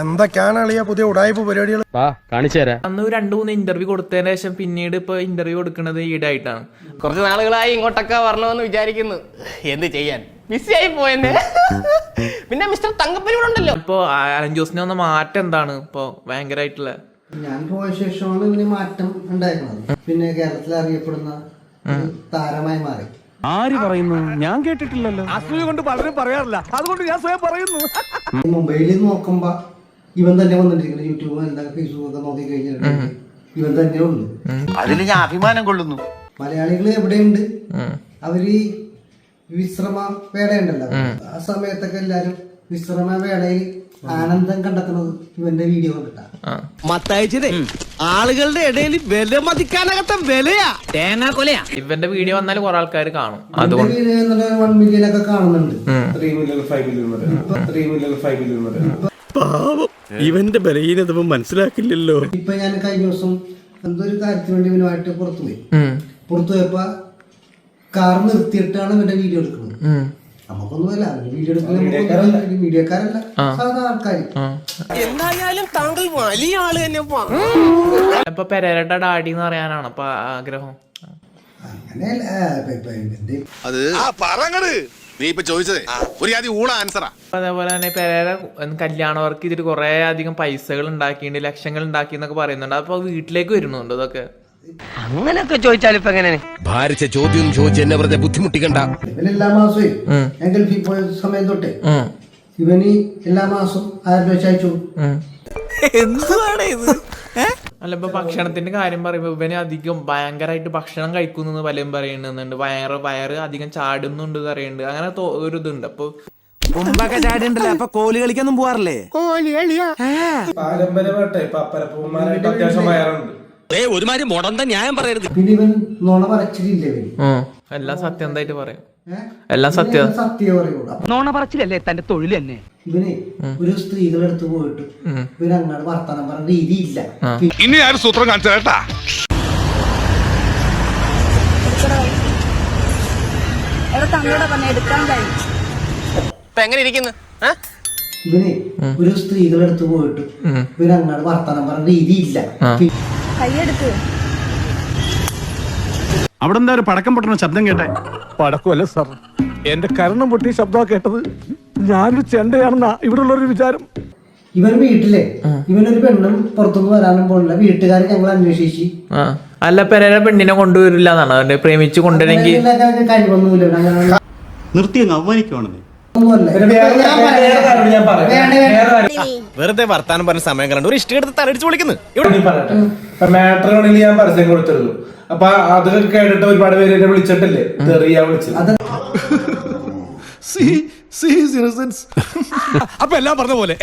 എന്തൊക്കെയാണ് അളിയ പുതിയ ഉടായ്പ പരിപാടികൾ? കാണിച്ചു തരാം. അന്ന് 2-3 ഇന്റർവ്യൂ കൊടുത്തതിന് ശേഷം പിന്നീട് ഇപ്പൊ ഇന്റർവ്യൂ കൊടുക്കുന്നത് ഈടായിട്ടാണ്. കുറച്ച് നാളുകളായി ഇങ്ങോട്ടൊക്കെ വരണമെന്ന് വിചാരിക്കുന്നു. എന്ത് ചെയ്യാൻ, ബിസി ആയി പോയെന്നെ. പിന്നെ മിസ്റ്റർ തങ്കപ്പനൂടെ ഉണ്ടല്ലോ. ഇപ്പൊ അലൻ ജോസിനെ വന്ന മാറ്റം എന്താണ് ഇപ്പൊ ഭയങ്കരമായിട്ടുള്ള? ഞാൻ പോയ ശേഷമാണ് ഇതിന് മാറ്റം ഉണ്ടായിരുന്നത്. പിന്നെ കേരളത്തിൽ അറിയപ്പെടുന്ന താരമായി മാറി. ആര് പറയുന്നു? ഞാൻ കേട്ടിട്ടില്ലല്ലോ. അസൂയ കൊണ്ട് പലരും പറയാറില്ല, അതുകൊണ്ട് ഞാൻ സ്വയം പറയുന്നു. മൊബൈലിൽ നോക്കുമ്പോ ഇവൻ തന്നെ വന്നിട്ടിരിക്കുന്നത്. യൂട്യൂബ് എന്താ ഫേസ്ബുക്ക് ഒക്കെ നോക്കി കഴിഞ്ഞിട്ട് ഇവൻ തന്നെ ഉള്ളു. അതിന് ഞാൻ അഭിമാനം കൊള്ളുന്നു. മലയാളികൾ എവിടെയുണ്ട്? അവര് വിശ്രമ വേളയുണ്ടല്ലോ, ആ സമയത്തൊക്കെ എല്ലാരും വിശ്രമ വേളയിൽ ആനന്ദം കണ്ടെത്തുന്നത് ഇവന്റെ വീഡിയോ കണ്ടിട്ടാ. ആളുകളുടെ ഇടയിൽ വില മതിക്കാനകത്ത വിലയാ, തേങ്ങാ കൊലയാ. ഇവന്റെ വീഡിയോ വന്നാൽ കുറെ ആൾക്കാർ കാണും. 1 മില്യൺ ഒക്കെ കാണുന്നുണ്ട്. 3 മില്യൺ 5 മില്യൺ. പാവം, ഇവന്റെ ബലഹീനത മനസ്സിലാക്കില്ലല്ലോ. ഇപ്പൊ ഞാൻ കഴിഞ്ഞ ദിവസം എന്തോ ഒരു കാര്യത്തിന് വേണ്ടി ഇവനുമായിട്ട് പുറത്തുപോയി. പുറത്തുപോയപ്പോ കാർ നിർത്തിയിട്ടാണ് ഇവന്റെ വീഡിയോ എടുക്കുന്നത്. നമുക്കൊന്നുമല്ല, വീഡിയോ എടുക്കുന്ന മീഡിയക്കാരല്ല, സാധാരണ ആൾക്കാർ. എന്തായാലും താങ്കൾ വലിയ ആള് തന്നെ. ഇപ്പൊ പെരേരയുടെ ഡാഡി എന്ന് പറയാനാണ് ഇപ്പൊ ആഗ്രഹം. അങ്ങനെയല്ല, നീ ഇപ്പൊ ചോദിച്ചതേ ഒരു ആദ്യം ഊള ആൻസറാ. അതേപോലെ തന്നെ പെരേര കല്യാണ വർക്ക് ചെയ്തിട്ട് കുറെ അധികം പൈസകൾ ഉണ്ടാക്കിയിട്ടുണ്ട്, ലക്ഷങ്ങൾ ഉണ്ടാക്കി എന്നൊക്കെ പറയുന്നുണ്ട്. അപ്പൊ വീട്ടിലേക്ക് വരുന്നുണ്ട് ഇതൊക്കെ. അങ്ങനെയൊക്കെ ചോദിച്ചാൽ ഇപ്പൊ എങ്ങനെയാണ്? ഭാരിച്ച ചോദ്യം ചോദിച്ച് എന്നെ വെറുതെ ബുദ്ധിമുട്ടിക്കണ്ട. ഇവൻ എല്ലാ മാസവും ഞാൻ ഗൾഫിൽ പോയ സമയം തൊട്ടേ ഇവന് എല്ലാ മാസവും 1000 രൂപ അയച്ചു. എന്താണ് ഇത്? അല്ല, ഇപ്പൊ ഭക്ഷണത്തിന്റെ കാര്യം പറയുമ്പോ ഇവന് അധികം ഭയങ്കരമായിട്ട് ഭക്ഷണം കഴിക്കുന്നു പലരും പറയുന്നുണ്ട്. വയറ് അധികം ചാടുന്നുണ്ട് പറയുന്നുണ്ട്. അങ്ങനെ ഒരു ഇതുണ്ട്. അപ്പൊ മുമ്പൊക്കെ ചാടിണ്ടല്ലോ, അപ്പൊ കോലി കളിക്കൊന്നും പോവാറില്ലേ? പാരമ്പര്യമായിട്ട് ഇപ്പൊ അപ്പരപ്പന്മാരായിട്ട് അത്യാവശ്യം വയറുണ്ട്. ഒരുമാതിരി മുടന്ത ന്യായം പറയരുത്. പിന്നെ ഇവൻ നുണ പറച്ചിലില്ല. ഇവന് എല്ലാം സത്യം എന്തായിട്ട് പറയും, എല്ലാം സത്യം പറയുള്ളൂ. നോണ പറച്ചിലല്ലേ തന്റെ തൊഴിൽ തന്നെ. ഇവന് ഒരു സ്ത്രീകളെടുത്ത് പോയിട്ട് ഇവന് അങ്ങോട്ട് വർത്തമാനം പറഞ്ഞ രീതിയില്ല. ഇനി ആരും സൂത്രം കാണിച്ചേട്ടാ. ഇപ്പൊ എങ്ങനെ ഇരിക്കുന്നു? ഇവന് ഒരു സ്ത്രീകളെടുത്ത് പോയിട്ട് ഇവന് അങ്ങോട്ട് വർത്തമാനം പറഞ്ഞ രീതിയില്ല. അവിടെ എന്താ ഒരു പടക്കം പൊട്ടണ ശബ്ദം കേട്ടെ? പടക്കമല്ല സാർ, എന്റെ കരണം പൊട്ടിയ ശബ്ദമാണ് കേട്ടത്. ഞാനൊരു ചെണ്ടയാണെന്നാ ഇവിടെ ഉള്ളൊരു വിചാരം. ഇവൻ വീട്ടിലെ ഇവനൊരു പെണ്ണും പുറത്തുനിന്ന് വരാനും പോലില്ല. വീട്ടുകാരെ ഞങ്ങൾ അന്വേഷിച്ച്. അല്ല, പെരേര പെണ്ണിനെ കൊണ്ടുവരില്ല എന്നാണ് അവന്റെ പ്രേമിച്ച് കൊണ്ടുവരെങ്കിൽ കഴിവൊന്നുമില്ല. അങ്ങനെ നിർത്തി അവമാനിക്കുവാണെന്ന്. വെറുതെ വർത്താനം പറഞ്ഞ സമയം കണ്ടു ഒരു ഇഷ്ടം എടുത്ത് തലടിച്ച് വിളിക്കുന്നു. മാട്രിമോണിയിൽ ഞാൻ പരസ്യം കൊടുത്തിരുന്നു. അപ്പൊ അത് കേട്ടിട്ട് ഒരുപാട് പേര് എന്നെ വിളിച്ചിട്ടില്ലേ, തെറിയാ വിളിച്ചത്. അപ്പൊ എല്ലാം പറഞ്ഞ പോലെ